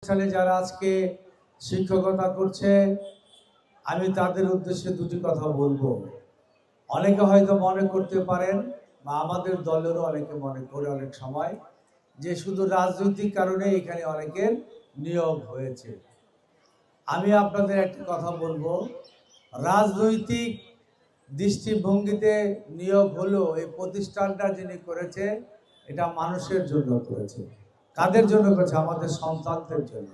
প্রতিষ্ঠানে যারা আজকে শিক্ষকতা করছে, আমি তাদের উদ্দেশ্যে দুটি কথা বলবো। অনেকে হয়তো মনে করতে পারেন, বা আমাদের দলেরও অনেকে মনে করে অনেক সময়, যে শুধু রাজনৈতিক কারণে এখানে অনেকের নিয়োগ হয়েছে। আমি আপনাদের একটা কথা বলবো, রাজনৈতিক দৃষ্টিভঙ্গিতে নিয়োগ হলেও এই প্রতিষ্ঠানটা যিনি করেছে এটা মানুষের জন্য করেছে। কাদের জন্য করেছে? আমাদের সন্তানদের জন্য।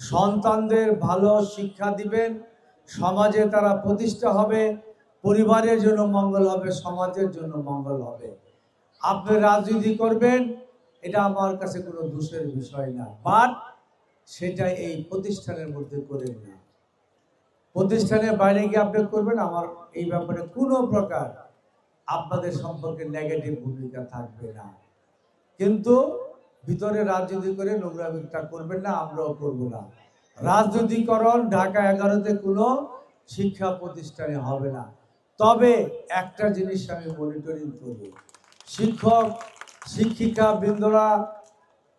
সন্তানদের ভালো শিক্ষা দিবেন, সমাজে তারা প্রতিষ্ঠা হবে, পরিবারের জন্য মঙ্গল হবে, সমাজের জন্য মঙ্গল হবে। আপনি রাজনীতি করবেন, এটা আমার কাছে কোনো দোষের বিষয় না, বাট সেটা এই প্রতিষ্ঠানের মধ্যে করেন না। প্রতিষ্ঠানের বাইরে গিয়ে আপনি করবেন, আমার এই ব্যাপারে কোনো প্রকার আপনাদের সম্পর্কে নেগেটিভ ভূমিকা থাকবে না। কিন্তু ভিতরে রাজনীতি করে নোংরামিটা করবেন না, আমরাও করব না। রাজনীতিকরণ ঢাকা 11-তে কোনো শিক্ষা প্রতিষ্ঠানে হবে না। তবে একটা জিনিস আমি মনিটরিং করব, শিক্ষক শিক্ষিকা বৃন্দরা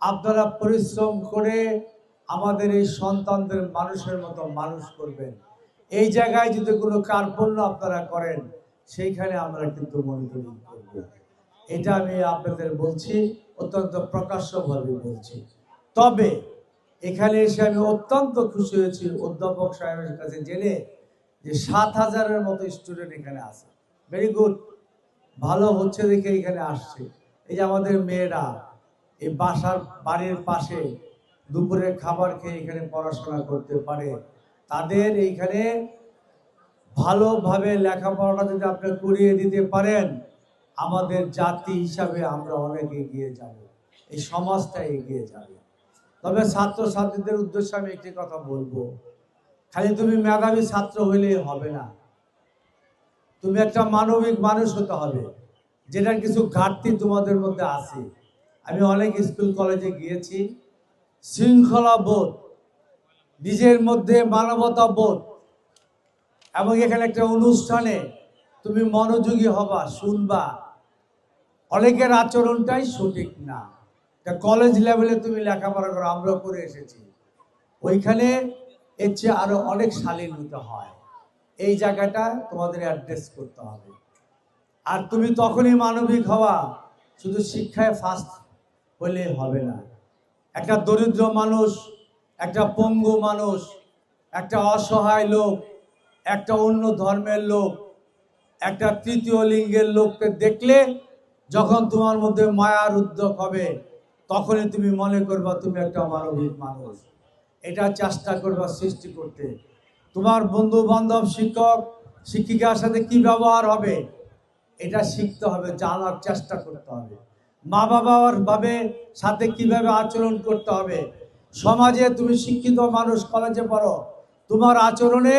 আপনারা পরিশ্রম করে আমাদের এই সন্তানদের মানুষের মতো মানুষ করবেন। এই জায়গায় যদি কোনো কার্পণ্য আপনারা করেন, সেইখানে আমরা কিন্তু মনিটরিং করব। এটা আমি আপনাদের বলছি, অত্যন্ত প্রকাশ্যভাবে বলছি। তবে এখানে এসে আমি অত্যন্ত খুশি হয়েছি অধ্যাপক সাহেবের কাছে জেনে যে 7,000-এর মতো স্টুডেন্ট এখানে আছে। ভেরি গুড, ভালো হচ্ছে দেখে এখানে আসছে। এই যে আমাদের মেয়েরা এই বাড়ির পাশে দুপুরের খাবার খেয়ে এখানে পড়াশোনা করতে পারে, তাদের এইখানে ভালোভাবে লেখাপড়াটা যদি আপনি করিয়ে দিতে পারেন, আমাদের জাতি হিসাবে আমরা অনেক এগিয়ে যাব, এই সমাজটা এগিয়ে যাবে। তবে ছাত্রছাত্রীদের উদ্দেশ্যে আমি একটি কথা বলবো, খালি তুমি মেধাবী ছাত্র হইলেই হবে না, তুমি একটা মানবিক মানুষ হতে হবে, যেটার কিছু ঘাটতি তোমাদের মধ্যে আছে। আমি অনেক স্কুল কলেজে গিয়েছি, শৃঙ্খলা বোধ, নিজের মধ্যে মানবতা বোধ, এবং এখানে একটা অনুষ্ঠানে তুমি মনোযোগী হবা, শুনবা। অনেকের আচরণটাই সঠিক না। কলেজ লেভেলে তুমি লেখাপড়া করো, আমরাও করে এসেছি, ওইখানে এর চেয়ে আরো অনেক শালীন হতে হয়। এই জায়গাটা তোমাদের অ্যাড্রেস করতে হবে। আর তুমি তখনই মানবিক হওয়া, শুধু শিক্ষায় ফার্স্ট হলে হবে না। একটা দরিদ্র মানুষ, একটা পঙ্গু মানুষ, একটা অসহায় লোক, একটা অন্য ধর্মের লোক, একটা তৃতীয় লিঙ্গের লোককে দেখলে যখন তোমার মধ্যে মায়ার উদ্যোগ হবে, তখনই তুমি মনে করবা তুমি একটা মানবিক মানুষ। এটা চেষ্টা করবা সৃষ্টি করতে। তোমার বন্ধু বান্ধব, শিক্ষক শিক্ষিকার সাথে কি ব্যবহার হবে, এটা শিখতে হবে, জানার চেষ্টা করতে হবে। মা বাবার সাথে কিভাবে আচরণ করতে হবে। সমাজে তুমি শিক্ষিত মানুষ, কলেজে পড়ো, তোমার আচরণে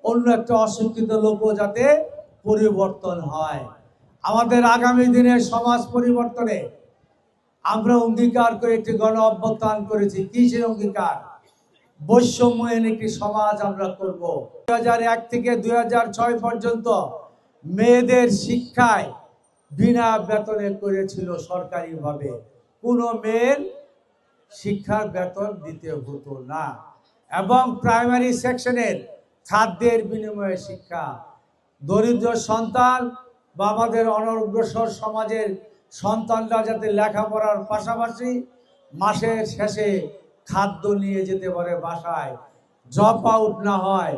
অন্য একটা অশিক্ষিত লোকও যাতে পরিবর্তন হয়। আমাদের আগামী দিনের সমাজ পরিবর্তনে আমরা অঙ্গীকার করে একটি গণ অভ্যুত্থান করেছি। কি সেই অঙ্গীকার? বৈষম্যহীন একটি সমাজ আমরা করব। 2001 থেকে 2006 পর্যন্ত মেয়েদের শিক্ষায় বিনা বেতনে করেছিল সরকারিভাবে, কোনো মেয়ের শিক্ষার বেতন দিতে হতো না, এবং প্রাইমারি সেকশনের খাদ্যের বিনিময়ে শিক্ষা। দরিদ্র সন্তান বা আমাদের অনগ্রসর সমাজের সন্তানরা যাতে লেখাপড়ার পাশাপাশি মাসের শেষে খাদ্য নিয়ে যেতে পারে বাসায়, ড্রপ আউট না হয়,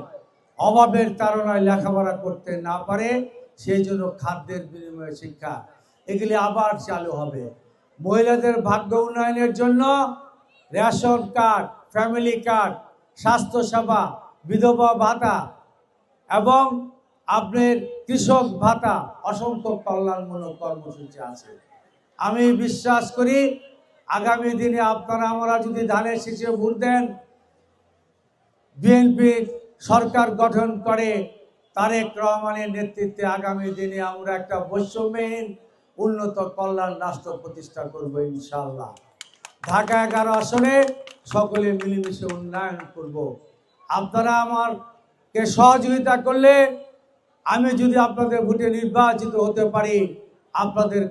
অভাবের তাড়নায় লেখাপড়া করতে না পারে, সেই জন্য খাদ্যের বিনিময়ে শিক্ষা, এগুলি আবার চালু হবে। মহিলাদের ভাগ্য উন্নয়নের জন্য রেশন কার্ড, ফ্যামিলি কার্ড, স্বাস্থ্যসেবা, বিধবা ভাতা এবং আপনার কৃষক ভাতা, অসংখ্য কল্যাণমূলক কর্মসূচি আছে। আমি বিশ্বাস করি আগামী দিনে আপনারা আমরা যদি ধানের শীষে ভোট দেন, বিএনপি সরকার গঠন করে তারেক রহমানের নেতৃত্বে আগামী দিনে আমরা একটা বৈষম্যহীন উন্নত কল্যাণ রাষ্ট্র প্রতিষ্ঠা করব ইনশাআল্লাহ। ঢাকা 11 আসনে সকলে মিলেমিশে উন্নয়ন করব। আপনারা আমাকে সহযোগিতা করলে আমি যদি আপনাদের ভোটে নির্বাচিত হতে পারি, আপনাদের